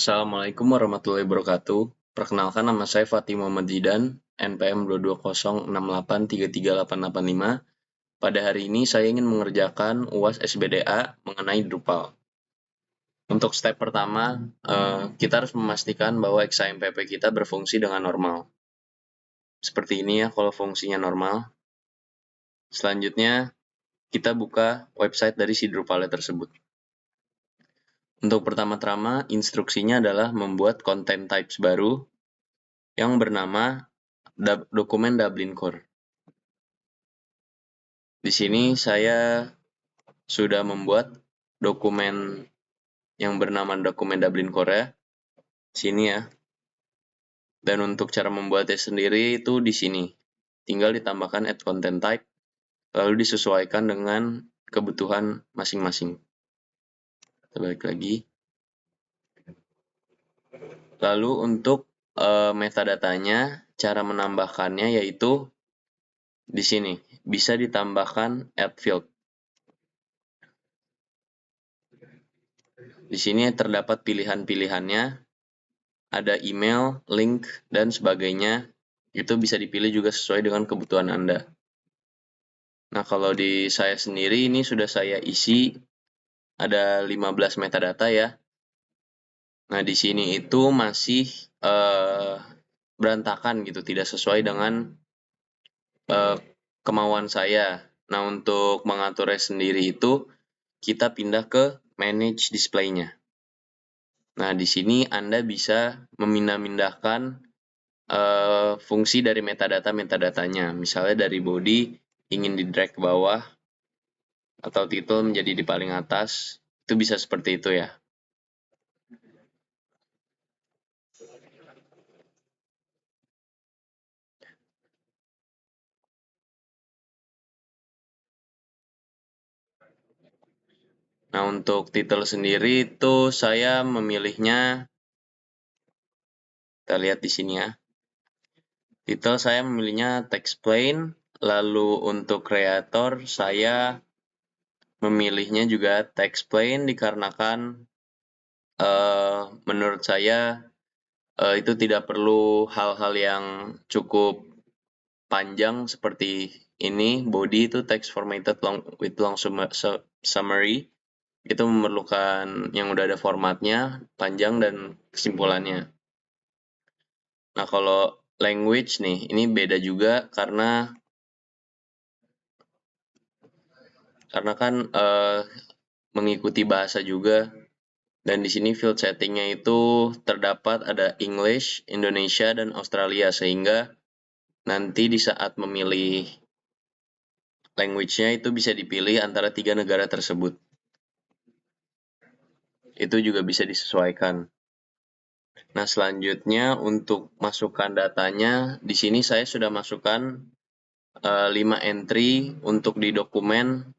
Assalamualaikum warahmatullahi wabarakatuh. Perkenalkan, nama saya Fatih Muhammad Zidan, NPM 22068338885. Pada hari ini saya ingin mengerjakan UAS SBDA mengenai Drupal. Untuk step pertama, kita harus memastikan bahwa XAMPP kita berfungsi dengan normal. Seperti ini ya kalau fungsinya normal. Selanjutnya, kita buka website dari si Drupal tersebut. Untuk pertama-tama, instruksinya adalah membuat content types baru yang bernama dokumen Dublin Core. Di sini saya sudah membuat dokumen yang bernama dokumen Dublin Core ya. Sini ya. Dan untuk cara membuatnya sendiri itu di sini. Tinggal ditambahkan add content type, lalu disesuaikan dengan kebutuhan masing-masing. Kita balik lagi. Lalu untuk metadatanya, cara menambahkannya yaitu di sini. Bisa ditambahkan add field. Di sini terdapat pilihan-pilihannya, ada email, link, dan sebagainya. Itu bisa dipilih juga sesuai dengan kebutuhan Anda. Nah, kalau di saya sendiri ini sudah saya isi ada 15 metadata ya. Nah, di sini itu masih berantakan gitu, tidak sesuai dengan kemauan saya. Nah, untuk mengaturnya sendiri itu kita pindah ke manage display-nya. Nah, di sini Anda bisa memindah-mindahkan fungsi dari metadata-metadatanya. Misalnya dari body ingin di drag ke bawah atau title menjadi di paling atas. Itu bisa seperti itu ya. Nah, untuk title sendiri itu saya memilihnya, kita lihat di sini ya. Title saya memilihnya text plain, lalu untuk creator saya memilihnya juga text plain dikarenakan menurut saya itu tidak perlu hal-hal yang cukup panjang seperti ini. Body itu text formatted with long summary. Itu memerlukan yang udah ada formatnya, panjang, dan kesimpulannya. Nah, kalau language nih, ini beda juga karena kan mengikuti bahasa juga. Dan di sini field settingnya itu terdapat ada English, Indonesia, dan Australia, sehingga nanti di saat memilih language-nya itu bisa dipilih antara 3 negara tersebut. Itu juga bisa disesuaikan. Nah, selanjutnya untuk masukkan datanya, di sini saya sudah masukkan 5 entry untuk di dokumen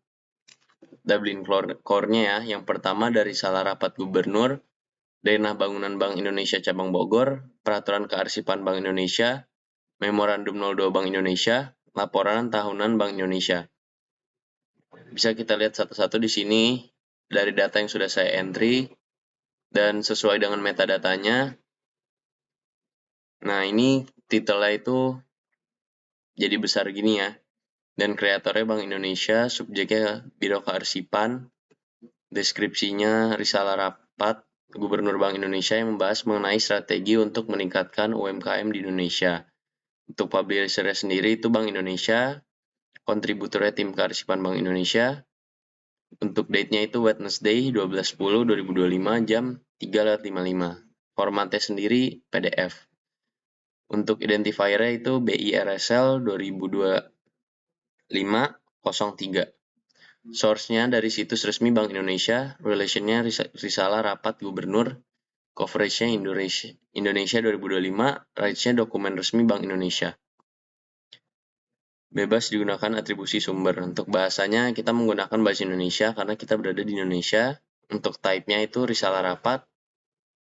Dublin Core-nya ya. Yang pertama dari salah rapat gubernur, Denah Bangunan Bank Indonesia Cabang Bogor, Peraturan Kearsipan Bank Indonesia, Memorandum 02 Bank Indonesia, Laporan Tahunan Bank Indonesia. Bisa kita lihat satu-satu di sini dari data yang sudah saya entry dan sesuai dengan metadatanya. Nah, ini titelnya itu jadi besar gini ya. Dan kreatornya Bank Indonesia, subjeknya Biro Kearsipan, deskripsinya risalah rapat Gubernur Bank Indonesia yang membahas mengenai strategi untuk meningkatkan UMKM di Indonesia. Untuk publisher sendiri itu Bank Indonesia, kontributornya Tim Kearsipan Bank Indonesia. Untuk date-nya itu Wednesday 12/10/2025 jam 3:55. Formatnya sendiri PDF. Untuk identifier-nya itu BIRSL 2025-03. Source-nya dari situs resmi Bank Indonesia, relation-nya risalah rapat gubernur, coverage-nya Indonesia 2025, rights-nya dokumen resmi Bank Indonesia. Bebas digunakan atribusi sumber. Untuk bahasanya kita menggunakan bahasa Indonesia karena kita berada di Indonesia. Untuk type-nya itu risalah rapat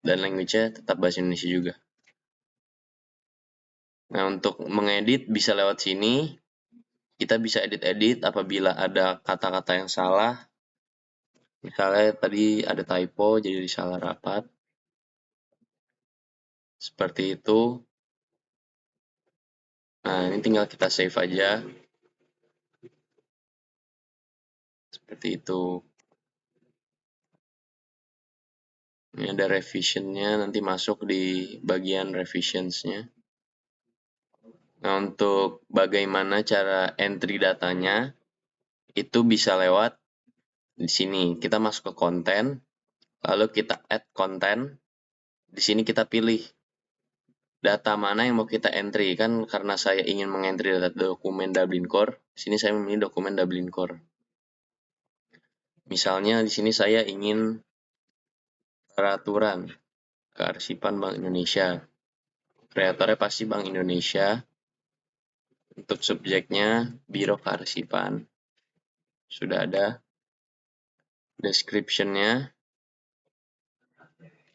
dan language-nya tetap bahasa Indonesia juga. Nah, untuk mengedit bisa lewat sini. Kita bisa edit-edit apabila ada kata-kata yang salah. Misalnya tadi ada typo jadi risalah rapat. Seperti itu. Nah, ini tinggal kita save aja. Seperti itu. Ini ada revisionnya, nanti masuk di bagian revisionsnya. Nah, untuk bagaimana cara entry datanya, itu bisa lewat di sini. Kita masuk ke konten, lalu kita add konten. Di sini kita pilih data mana yang mau kita entry. Kan karena saya ingin mengentry data dokumen Dublin Core, di sini saya memilih dokumen Dublin Core. Misalnya di sini saya ingin peraturan kearsipan Bank Indonesia. Kreatornya pasti Bank Indonesia. Untuk subjeknya Biro Kearsipan. Sudah ada description-nya.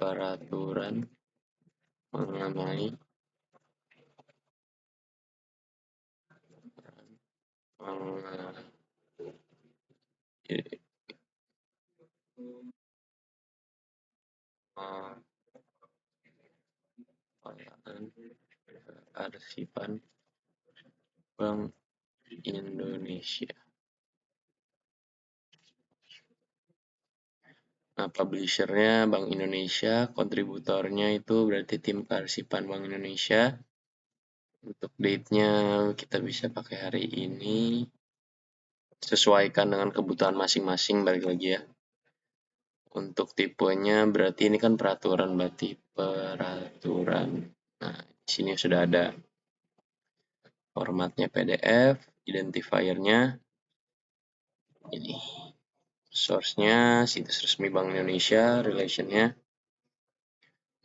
Peraturan mengenai kearsipan Bank Indonesia. Nah, publisher-nya Bank Indonesia, kontributornya itu berarti tim kearsipan Bank Indonesia. Untuk date-nya kita bisa pakai hari ini. Sesuaikan dengan kebutuhan masing-masing, balik lagi ya. Untuk tipenya berarti ini kan peraturan, berarti peraturan. Nah, di sini sudah ada formatnya PDF, identifier-nya ini. Source-nya situs resmi Bank Indonesia, relation-nya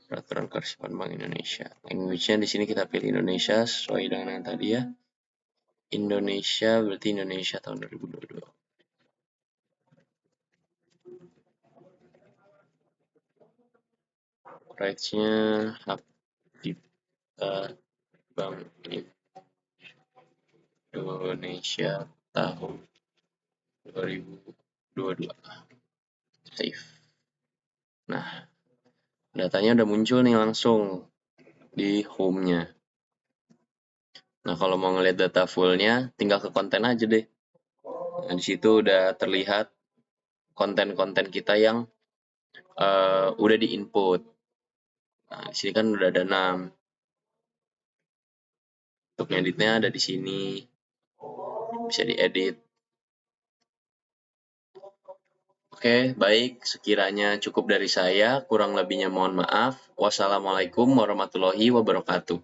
peraturan kearsipan Bank Indonesia. Language-nya di sini kita pilih Indonesia sesuai dengan yang tadi ya. Indonesia berarti Indonesia tahun 2022. Rights-nya hak cipta Bank Indonesia tahun 2022. Save. Nah, datanya udah muncul nih langsung di home-nya. Nah, kalau mau ngeliat data full-nya, tinggal ke konten aja deh. Nah, di situ udah terlihat konten-konten kita yang udah di-input. Nah, di sini kan udah ada 6. Untuk editnya ada di sini. Bisa diedit. Oke, baik. Sekiranya cukup dari saya. Kurang lebihnya mohon maaf. Wassalamualaikum warahmatullahi wabarakatuh.